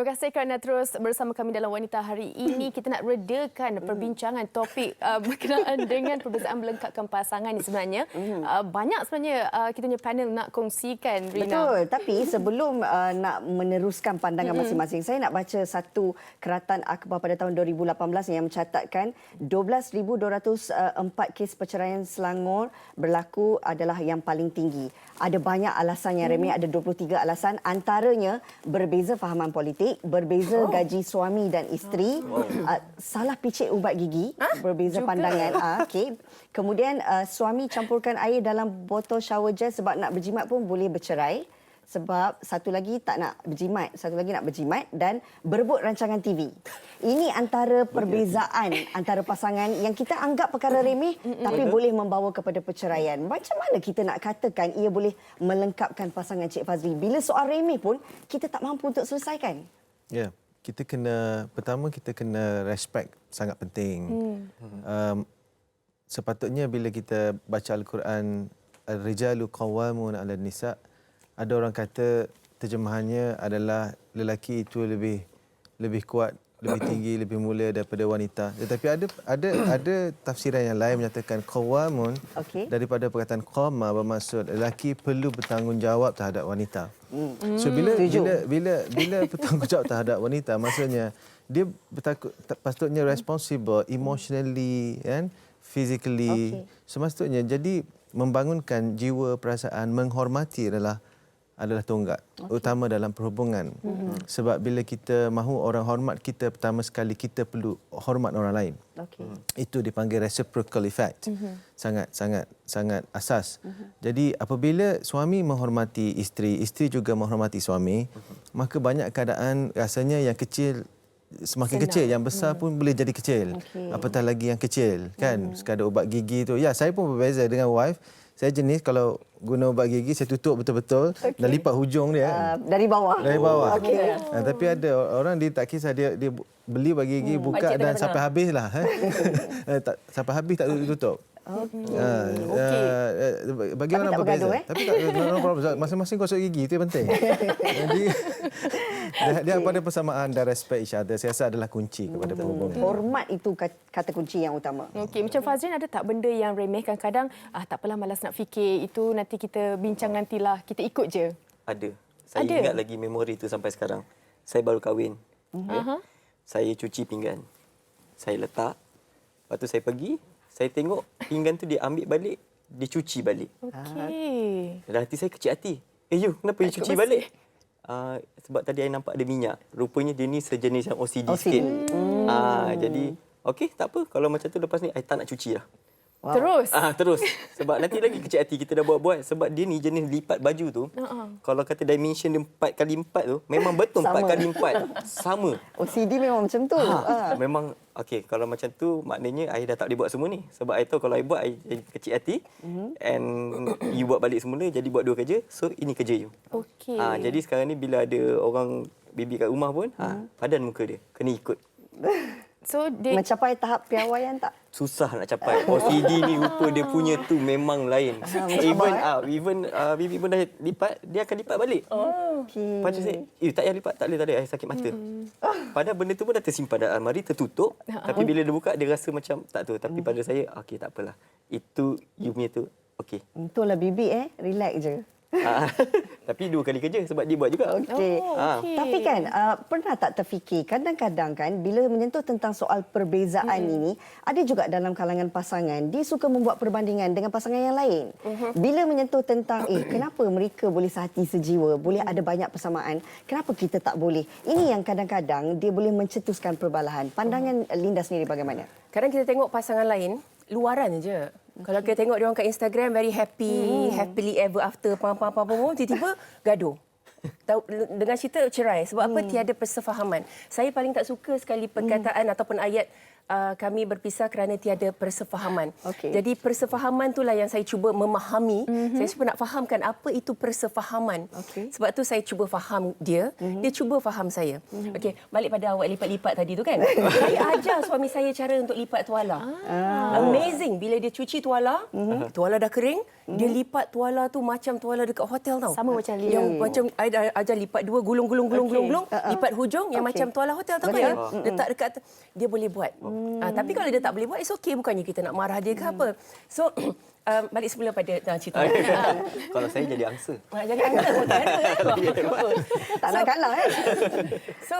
Terima kasih kerana terus bersama kami dalam Wanita hari ini. Kita nak redakan perbincangan topik berkenaan dengan perbezaan melengkapkan pasangan ni sebenarnya. Banyak sebenarnya kita punya panel nak kongsikan, Rina. Betul, tapi sebelum nak meneruskan pandangan masing-masing, saya nak baca satu keratan akhbar pada tahun 2018 yang mencatatkan 12,204 kes perceraian Selangor berlaku adalah yang paling tinggi. Ada banyak alasan yang remeh, ada 23 alasan, antaranya berbeza fahaman politik, berbeza gaji suami dan isteri, salah picit ubat gigi, berbeza juga pandangan. Kemudian suami campurkan air dalam botol shower gel sebab nak berjimat pun boleh bercerai. Sebab satu lagi tak nak berjimat, satu lagi nak berjimat, dan berebut rancangan TV. Ini antara perbezaan antara pasangan yang kita anggap perkara remeh tapi boleh membawa kepada perceraian. Macam mana kita nak katakan ia boleh melengkapkan pasangan, Cik Fazli, bila soal remeh pun kita tak mampu untuk selesaikan? Ya, pertama kita kena respect, sangat penting. Sepatutnya bila kita baca Al-Quran, Ar-rijalu qawwamun 'alan nisa', ada orang kata terjemahannya adalah lelaki itu lebih kuat, lebih tinggi, lebih mulia daripada wanita. Tetapi ada tafsiran yang lain menyatakan qawamun daripada perkataan qama, bermaksud lelaki perlu bertanggungjawab terhadap wanita. So bila bertanggungjawab terhadap wanita, maksudnya dia patutnya responsible emotionally and physically. Semestinya jadi membangunkan jiwa, perasaan, menghormati adalah tonggak utama dalam perhubungan. Sebab bila kita mahu orang hormat kita, pertama sekali kita perlu hormat orang lain. Itu dipanggil reciprocal effect. Sangat asas. Jadi apabila suami menghormati isteri, isteri juga menghormati suami, maka banyak keadaan rasanya yang kecil semakin kecil, yang besar pun boleh jadi kecil. Apatah lagi yang kecil, kan? Sekadar ubat gigi tu. Ya, saya pun berbeza dengan wife. Saya jenis kalau guna ubat gigi, saya tutup betul-betul dan lipat hujung dia. Dari bawah. Dari bawah. Tapi ada orang dia tak kisah, dia beli ubat gigi, buka dan sampai habislah. Sampai habis tak tutup. Bagaimana berbeza? Tapi tak no problem. Masing-masing gosok gigi, itu yang penting. Jadi dia pada persamaan dan respect each other, saya rasa adalah kunci kepada perhubungan. Hormat itu kata kunci yang utama. Macam Fazrin, ada tak benda yang remeh kadang-kadang tak apalah, malas nak fikir, itu nanti kita bincang nantilah, kita ikut je? Ada. Saya ingat lagi memori itu sampai sekarang. Saya baru kahwin. Saya cuci pinggan. Saya letak. Lepas tu saya pergi, saya tengok pinggan tu dia ambil balik, dia cuci balik. Dan hati saya kecil hati. You, kenapa you cuci balik? Sebab tadi saya nampak ada minyak. Rupanya dia ni sejenis yang OCD sikit. Jadi, okey, tak apa. Kalau macam tu lepas ni, saya tak nak cuci lah. Terus? Terus. Sebab nanti lagi kecil hati kita dah buat-buat. Sebab dia ni jenis lipat baju tu. Kalau kata dimension dia 4x4 tu, memang betul 4x4. Sama. OCD memang macam tu. Memang, okey, kalau macam tu, maknanya saya dah tak boleh buat semua ni. Sebab saya tahu kalau saya buat, saya jadi kecil hati. And you buat balik semula, jadi buat dua kerja. So, ini kerja you. Jadi sekarang ni bila ada orang bibi kat rumah pun, padan muka dia. Kena ikut. So, mencapai tahap piawaian tak? Susah nak capai. OCD ni rupa dia punya tu memang lain. Even bibi pun dah lipat, dia akan lipat balik. Padahal saya, tak payah lipat, tak boleh, saya sakit mata. Padahal benda tu pun dah tersimpan dalam almari, tertutup. Tapi bila dia buka, dia rasa macam tak tu. Tapi pada saya, okey, tak apalah. Itu, you punya tu, okey. Itulah bibi, relax je. Tapi dua kali kerja sebab dia buat juga. Tapi kan pernah tak terfikir kadang-kadang kan bila menyentuh tentang soal perbezaan ini, ada juga dalam kalangan pasangan dia suka membuat perbandingan dengan pasangan yang lain. Bila menyentuh tentang kenapa mereka boleh sehati sejiwa, boleh ada banyak persamaan, kenapa kita tak boleh? Ini yang kadang-kadang dia boleh mencetuskan perbalahan. Pandangan Linda sendiri bagaimana? Kadang kita tengok pasangan lain luaran je. Kalau kita tengok dia orang kat Instagram very happy, happily ever after, tiba-tiba gaduh. Dengan cerita cerai. Sebab apa? Tiada persefahaman. Saya paling tak suka sekali perkataan ataupun ayat kami berpisah kerana tiada persefahaman. Okey. Jadi persefahaman itulah yang saya cuba memahami. Saya cuba nak fahamkan apa itu persefahaman. Okey. Sebab tu saya cuba faham dia, dia cuba faham saya. Okey, balik pada awak lipat-lipat tadi tu kan. Saya ajar suami saya cara untuk lipat tuala. Amazing bila dia cuci tuala, tuala dah kering, dia lipat tuala tu macam tuala dekat hotel tau. Sama macam Lina. Yang macam I dah ajar lipat dua gulung-gulung, lipat hujung yang macam tuala hotel tau kan. Letak dekat dia boleh buat. Tapi kalau dia tak boleh buat, it's okay. Bukannya kita nak marah dia ke apa. So, balik semula pada cerita. Kalau saya jadi angsa. Jadi angsa pun tak ada. Tak nak kalah kan? So,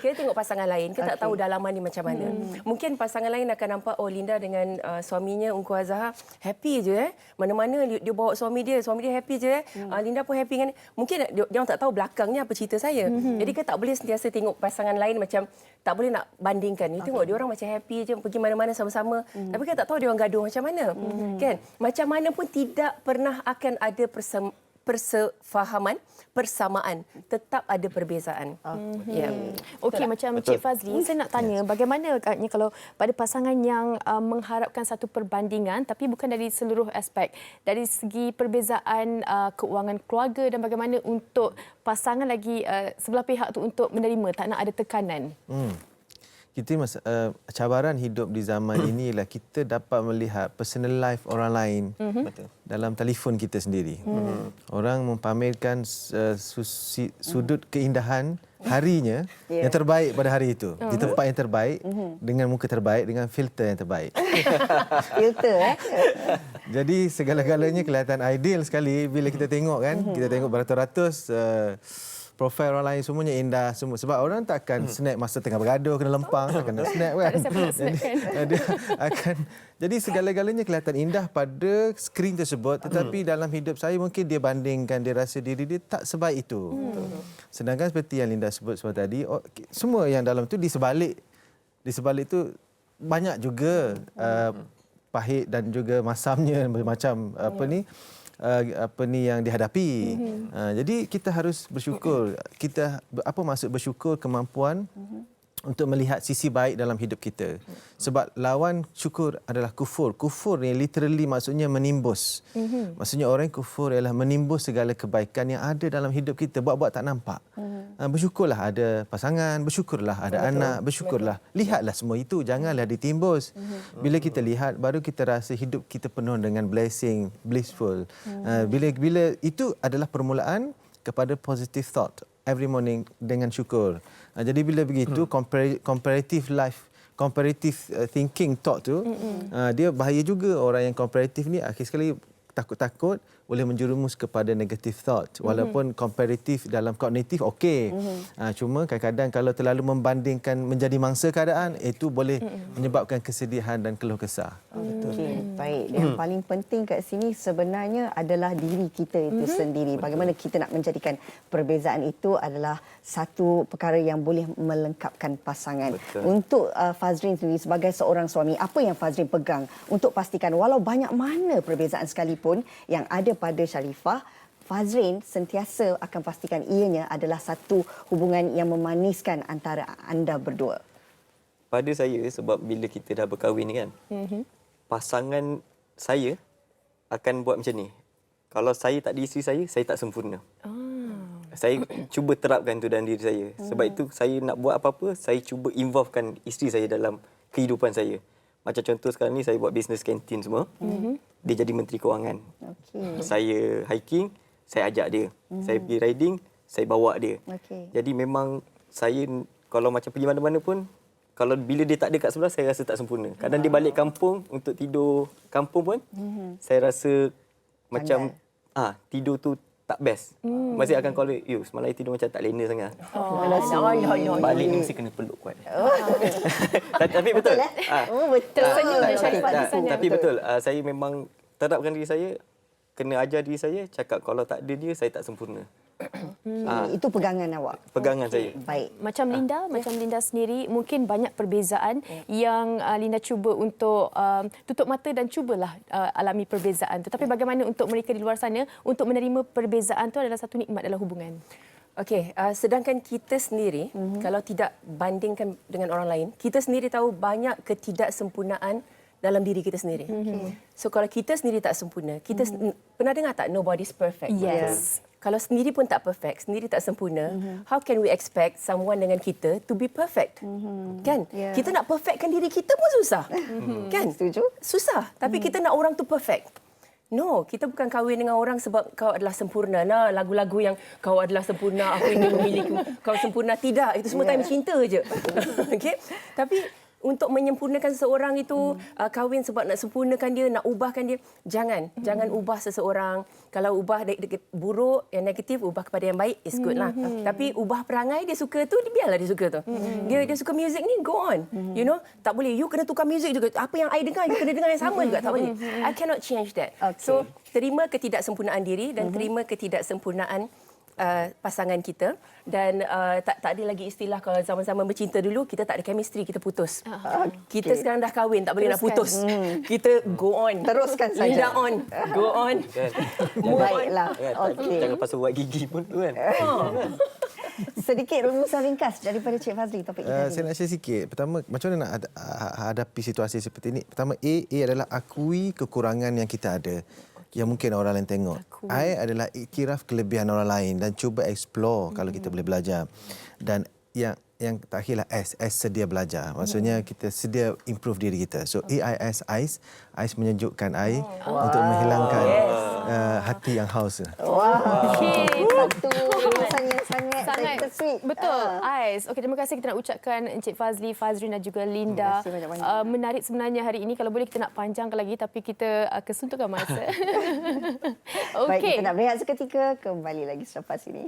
kita tengok pasangan lain. Kita tak tahu dalaman ni macam mana. Mungkin pasangan lain akan nampak, oh Linda dengan suaminya, Ungku Azhar, happy je. Mana-mana dia bawa suami dia happy je. Linda pun happy kan. Mungkin dia orang tak tahu belakangnya apa cerita saya. Jadi kita tak boleh sentiasa tengok pasangan lain macam, tak boleh nak bandingkan. You tengok dia orang macam happy je, pergi mana-mana sama-sama. Tapi kita tak tahu dia orang gaduh macam mana. Kan? Macam mana pun tidak pernah akan ada persefahaman, persamaan. Tetap ada perbezaan. Ya. Okey, macam Cik Fazli, saya nak tanya bagaimana agaknya kalau pada pasangan yang mengharapkan satu perbandingan tapi bukan dari seluruh aspek. Dari segi perbezaan keuangan keluarga dan bagaimana untuk pasangan lagi sebelah pihak tu untuk menerima, tak nak ada tekanan. Kita cabaran hidup di zaman ini ialah kita dapat melihat personal life orang lain dalam telefon kita sendiri. Orang mempamerkan sudut keindahan harinya yang terbaik pada hari itu, di tempat yang terbaik, dengan muka terbaik, dengan filter yang terbaik. Filter Jadi segala-galanya kelihatan ideal sekali bila kita tengok kan. Kita tengok beratus-ratus profil orang lain semuanya indah semua, sebab orang tak akan snap masa tengah bergaduh kena lempang, tak kena snap kan. Tak ada siapa nak snap kan. Dia akan jadi segala-galanya kelihatan indah pada skrin tersebut, tetapi dalam hidup saya mungkin dia bandingkan, dia rasa diri dia tak sebaik itu. Sedangkan seperti yang Linda sebut semua tadi, semua yang dalam tu di sebalik tu banyak juga pahit dan juga masamnya macam apa ni yang dihadapi. Jadi kita harus bersyukur. Apa maksud bersyukur? Kemampuan untuk melihat sisi baik dalam hidup kita. Sebab lawan syukur adalah kufur. Kufur ni literally maksudnya menimbus. Maksudnya orang yang kufur ialah menimbus segala kebaikan yang ada dalam hidup kita. Buat-buat tak nampak. Bersyukurlah ada pasangan, bersyukurlah ada anak, bersyukurlah. Lihatlah semua itu, janganlah ditimbus. Bila kita lihat, baru kita rasa hidup kita penuh dengan blessing, blissful. Bila itu adalah permulaan kepada positive thought every morning dengan syukur. Jadi bila begitu comparative thinking thought tu dia bahaya juga. Orang yang comparative ni akhir sekali takut-takut boleh menjerumus kepada negative thought. Walaupun comparative dalam kognitif okey. Cuma kadang-kadang kalau terlalu membandingkan menjadi mangsa keadaan, itu boleh menyebabkan kesedihan dan keluh kesah. Okey, baik. Yang paling penting kat sini sebenarnya adalah diri kita itu sendiri. Bagaimana kita nak menjadikan perbezaan itu adalah satu perkara yang boleh melengkapkan pasangan. Betul. Untuk Fazrin sendiri sebagai seorang suami, apa yang Fazrin pegang untuk pastikan walau banyak mana perbezaan sekalipun yang ada pada Sharifah, Fazrin sentiasa akan pastikan ianya adalah satu hubungan yang memaniskan antara anda berdua. Pada saya, sebab bila kita dah berkahwin ni kan, pasangan saya akan buat macam ni. Kalau saya tak ada isteri saya tak sempurna. Saya cuba terapkan tu dalam diri saya. Sebab itu saya nak buat apa-apa, saya cuba involvekan isteri saya dalam kehidupan saya. Macam contoh sekarang ni saya buat bisnes kantin semua. Dia jadi menteri kewangan. Saya hiking, saya ajak dia. Saya pergi riding, saya bawa dia. Jadi memang saya kalau macam pergi mana-mana pun, kalau bila dia tak ada kat sebelah, saya rasa tak sempurna. Kadang dia balik kampung untuk tidur kampung pun, saya rasa macam tidur tu tak best. Masih akan call dia, semalam tidur macam tak lena sangat. Balik ni mesti kena peluk kuat. Tapi betul. Betul. Tersenyum dia Sharifah di sana. Tapi betul. Saya memang terapkan diri saya, kena ajar diri saya, cakap kalau tak ada dia, saya tak sempurna. Itu pegangan awak. Pegangan saya. Baik. Macam Linda sendiri mungkin banyak perbezaan yang Linda cuba untuk tutup mata dan cubalah alami perbezaan tu. Tapi bagaimana untuk mereka di luar sana untuk menerima perbezaan tu adalah satu nikmat dalam hubungan? Okey, sedangkan kita sendiri, kalau tidak bandingkan dengan orang lain, kita sendiri tahu banyak ketidaksempurnaan dalam diri kita sendiri. So kalau kita sendiri tak sempurna, kita pernah dengar tak nobody's perfect? Yes. Kalau sendiri pun tak perfect, sendiri tak sempurna, how can we expect someone dengan kita to be perfect? Kan? Yeah. Kita nak perfectkan diri kita pun susah. Kan? Setuju? Susah. Tapi kita nak orang tu perfect. No, kita bukan kahwin dengan orang sebab kau adalah sempurna. Nah, lagu-lagu yang kau adalah sempurna, aku ingin memiliki kau sempurna. Tidak, itu semua time cinta je. Okey? Tapi untuk menyempurnakan seseorang itu, kahwin sebab nak sempurnakan dia, nak ubahkan dia, jangan ubah seseorang. Kalau ubah buruk, yang negatif, ubah kepada yang baik, is good lah. Tapi ubah perangai dia suka tu, biarlah dia suka tu. Dia suka muzik ni, go on. You know, tak boleh you kena tukar muzik juga. Apa yang I dengar, you kena dengar yang sama juga, tak boleh. I cannot change that. Okay. So, terima ketidaksempurnaan diri dan terima ketidaksempurnaan pasangan kita, dan tak ada lagi istilah kalau zaman-zaman bercinta dulu kita tak ada chemistry, kita putus. Kita sekarang dah kahwin, tak boleh nak putus. Kita go on. Teruskan saja. Linda on. Go on. Baiklah. Okey. Jangan pasal buat gigi pun tu kan. Sedikit rumusan ringkas daripada Cik Fazli topik kita Saya nak share sikit. Pertama, macam mana nak hadapi situasi seperti ini? Pertama, A adalah akui kekurangan yang kita ada, yang mungkin orang lain tengok. I adalah iktiraf kelebihan orang lain dan cuba explore kalau kita boleh belajar. Dan yang terakhirlah S sedia belajar. Maksudnya kita sedia improve diri kita. So ice menyejukkan air untuk menghilangkan hati yang haus. Wow. Okey. Satu rumusan yang sangat sweet. Betul. Ais. Okey, terima kasih kita nak ucapkan Encik Fazli, Fazrin dan juga Linda. Terima kasih banyak-banyak. Menarik sebenarnya hari ini. Kalau boleh kita nak panjangkan lagi, tapi kita kesuntukan masa. Baik, Okey. kita nak berehat seketika. Kembali lagi selepas ini.